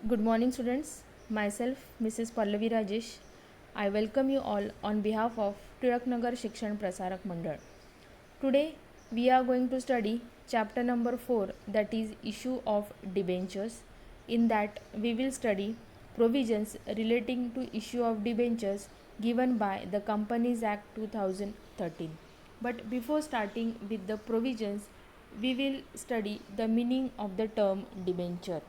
Good morning, students. Myself, Mrs. Pallavi Rajesh. I welcome you all on behalf of Tiraknagar Shikshan Prasarak Mandal. Today, we are going to study chapter number 4, that is issue of debentures. In that, we will study provisions relating to issue of debentures given by the Companies Act 2013. But before starting with the provisions, we will study the meaning of the term debenture.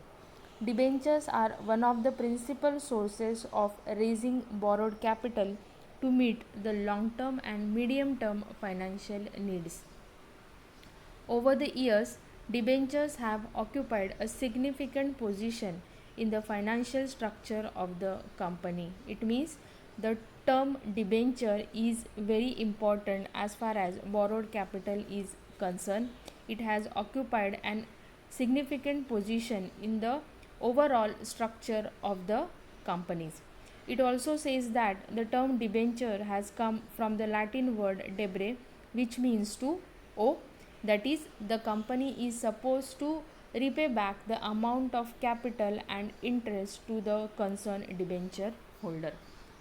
Debentures are one of the principal sources of raising borrowed capital to meet the long term and medium term financial needs. Over the years, debentures have occupied a significant position in the financial structure of the company. It means the term debenture is very important as far as borrowed capital is concerned. It has occupied an significant position in the overall structure of the companies. It also says that the term debenture has come from the Latin word debere, which means to owe, that is, the company is supposed to repay back the amount of capital and interest to the concerned debenture holder.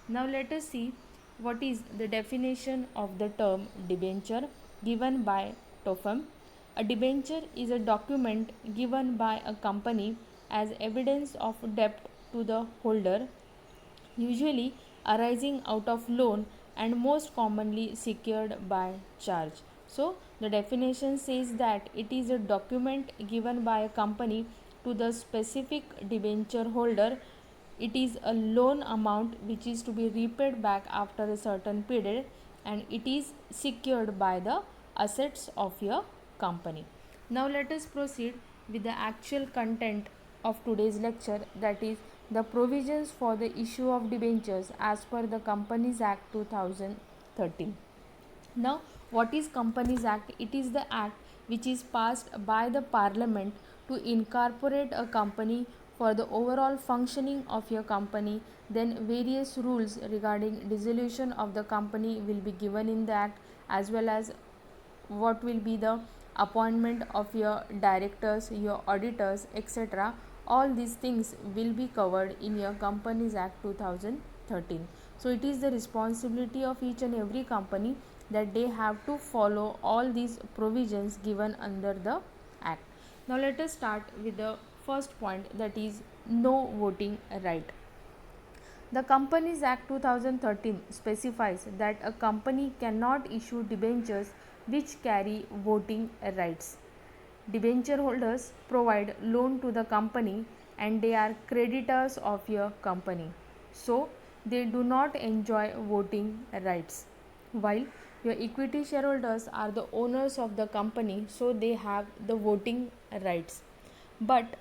Now let us see what is the definition of the term debenture given by TOEFM. A debenture is a document given by a company as evidence of debt to the holder, usually arising out of loan and most commonly secured by charge. So, the definition says that it is a document given by a company to the specific debenture holder. It is a loan amount which is to be repaid back after a certain period, and it is secured by the assets of your company. Now, let us proceed with the actual content of today's lecture, that is the provisions for the issue of debentures as per the Companies Act 2013. Now, what is Companies Act? It is the act which is passed by the Parliament to incorporate a company for the overall functioning of your company. Then various rules regarding dissolution of the company will be given in the act, as well as what will be the appointment of your directors, your auditors, etc. All these things will be covered in your Companies Act 2013. So it is the responsibility of each and every company that they have to follow all these provisions given under the act. Now let us start with the first point, that is no voting right. The Companies Act 2013 specifies that a company cannot issue debentures which carry voting rights. Debenture holders provide loan to the company and they are creditors of your company. So, they do not enjoy voting rights. While your equity shareholders are the owners of the company, so they have the voting rights. But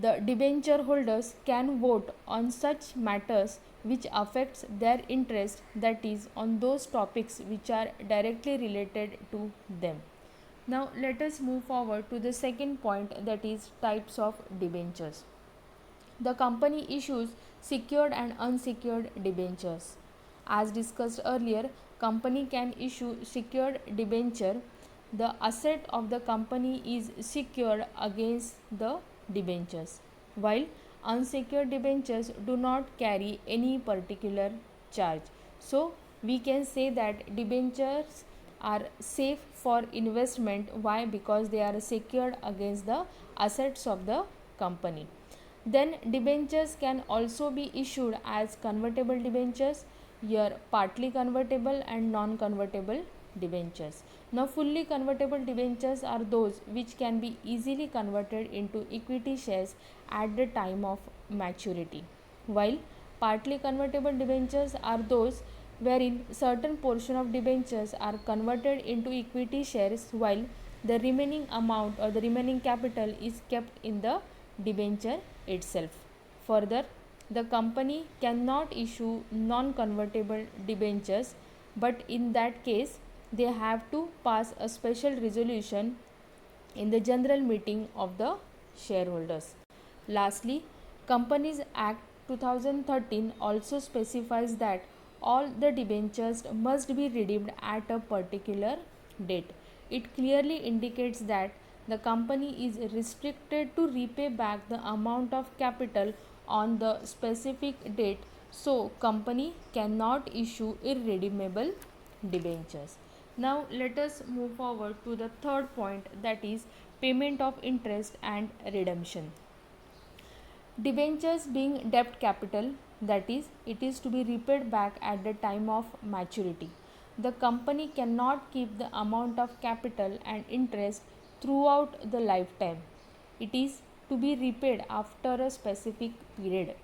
the debenture holders can vote on such matters which affects their interest, that is, on those topics which are directly related to them. Now let us move forward to the second point, that is types of debentures. The company issues secured and unsecured debentures. As discussed earlier, company can issue secured debenture. The asset of the company is secured against the debentures, while unsecured debentures do not carry any particular charge. So, we can say that debentures are safe for investment. Why? Because they are secured against the assets of the company. Then debentures can also be issued as convertible debentures, your partly convertible and non-convertible debentures. Now fully convertible debentures are those which can be easily converted into equity shares at the time of maturity, while partly convertible debentures are those wherein certain portion of debentures are converted into equity shares while the remaining amount or the remaining capital is kept in the debenture itself. Further, the company cannot issue non-convertible debentures, but in that case they have to pass a special resolution in the general meeting of the shareholders. Lastly, Companies Act 2013 also specifies that all the debentures must be redeemed at a particular date. It clearly indicates that the company is restricted to repay back the amount of capital on the specific date, so company cannot issue irredeemable debentures. Now let us move forward to the third point, that is payment of interest and redemption. Debentures being debt capital, that is, it is to be repaid back at the time of maturity. The company cannot keep the amount of capital and interest throughout the lifetime. It is to be repaid after a specific period.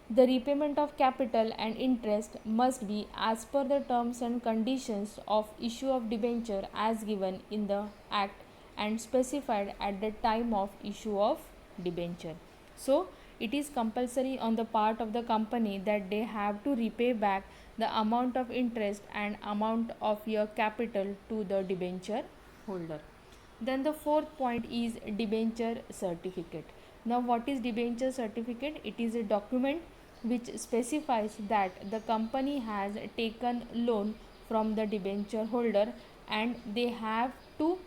The repayment of capital and interest must be as per the terms and conditions of issue of debenture as given in the Act and specified at the time of issue of debenture. So, it is compulsory on the part of the company that they have to repay back the amount of interest and amount of your capital to the debenture holder. Then the fourth point is debenture certificate. Now, what is debenture certificate? It is a document which specifies that the company has taken loan from the debenture holder and they have to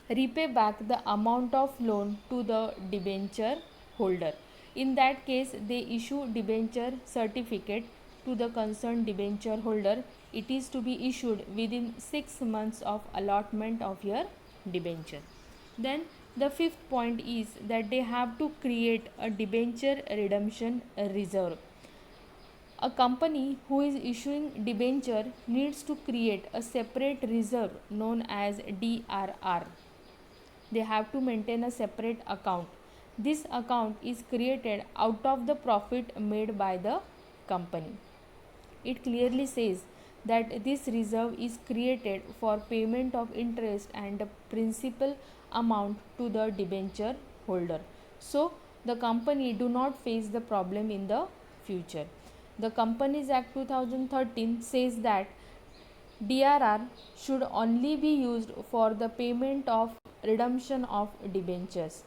repay back the amount of loan to the debenture holder. In that case, they issue debenture certificate to the concerned debenture holder. It is to be issued within 6 months of allotment of your debenture. Then the fifth point is that they have to create a debenture redemption reserve. A company who is issuing debenture needs to create a separate reserve known as DRR. They have to maintain a separate account. This account is created out of the profit made by the company. It clearly says that this reserve is created for payment of interest and the principal amount to the debenture holder. So, the company do not face the problem in the future. The Companies Act 2013 says that DRR should only be used for the payment of redemption of debentures.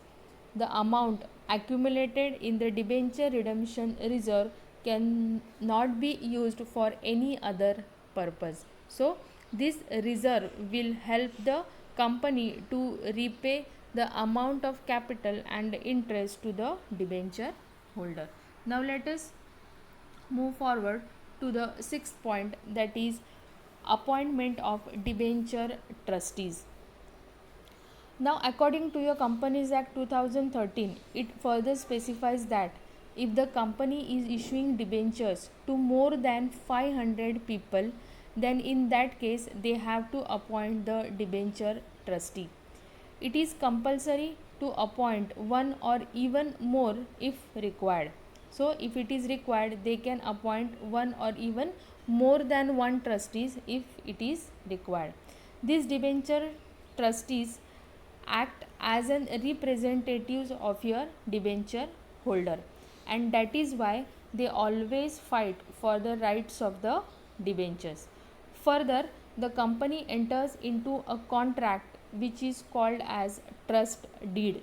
The amount accumulated in the debenture redemption reserve cannot be used for any other purpose. So, this reserve will help the company to repay the amount of capital and interest to the debenture holder. Now, let us move forward to the sixth point, that is appointment of debenture trustees. Now, according to your Companies Act 2013, it further specifies that if the company is issuing debentures to more than 500 people, then in that case they have to appoint the debenture trustee. It is compulsory to appoint one or even more if required. So, if it is required, they can appoint one or even more than one trustees if it is required. These debenture trustees act as an representatives of your debenture holder, and that is why they always fight for the rights of the debentures. Further, the company enters into a contract which is called as trust deed.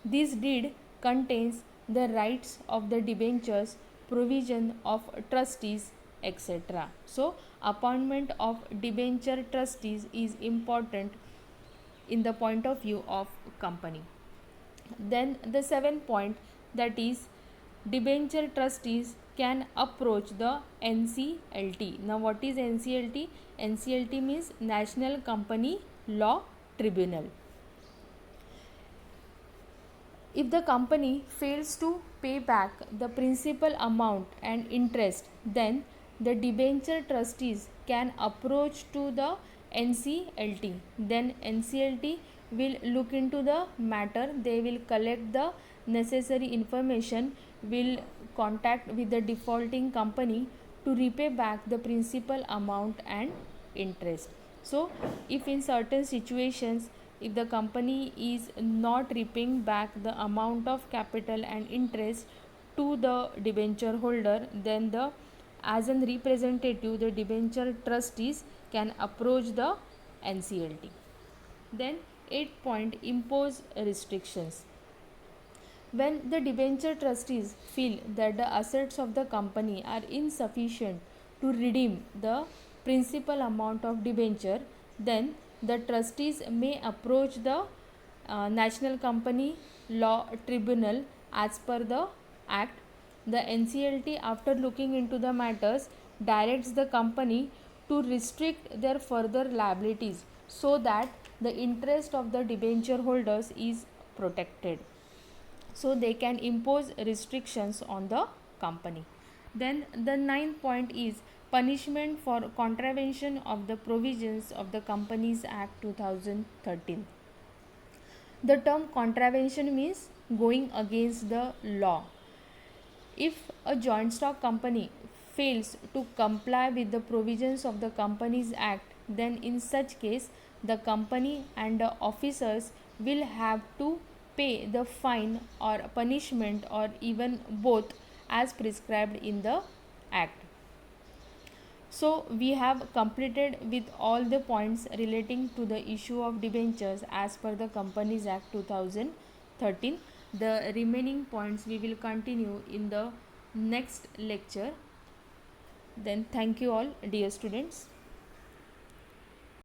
This deed contains the rights of the debentures, provision of trustees, etc. So, appointment of debenture trustees is important in the point of view of company. Then the seventh point, that is debenture trustees can approach the NCLT. Now, what is NCLT? NCLT means National Company Law Tribunal. If the company fails to pay back the principal amount and interest, then the debenture trustees can approach to the NCLT. Then NCLT will look into the matter. They will collect the necessary information, will contact with the defaulting company to repay back the principal amount and interest. So, if in certain situations, if the company is not repaying back the amount of capital and interest to the debenture holder, then the as an representative, the debenture trustees can approach the NCLT. Then 8 point, impose restrictions. When the debenture trustees feel that the assets of the company are insufficient to redeem the principal amount of debenture, then the trustees may approach the National Company Law Tribunal as per the Act. The NCLT, after looking into the matters, directs the company to restrict their further liabilities so that the interest of the debenture holders is protected. So they can impose restrictions on the company. Then the ninth point is punishment for contravention of the provisions of the Companies Act 2013. The term contravention means going against the law. If a joint stock company fails to comply with the provisions of the Companies Act, then in such case the company and the officers will have to pay the fine or punishment or even both as prescribed in the Act. So we have completed with all the points relating to the issue of debentures as per the Companies Act 2013. The remaining points we will continue in the next lecture. Then thank you all, dear students.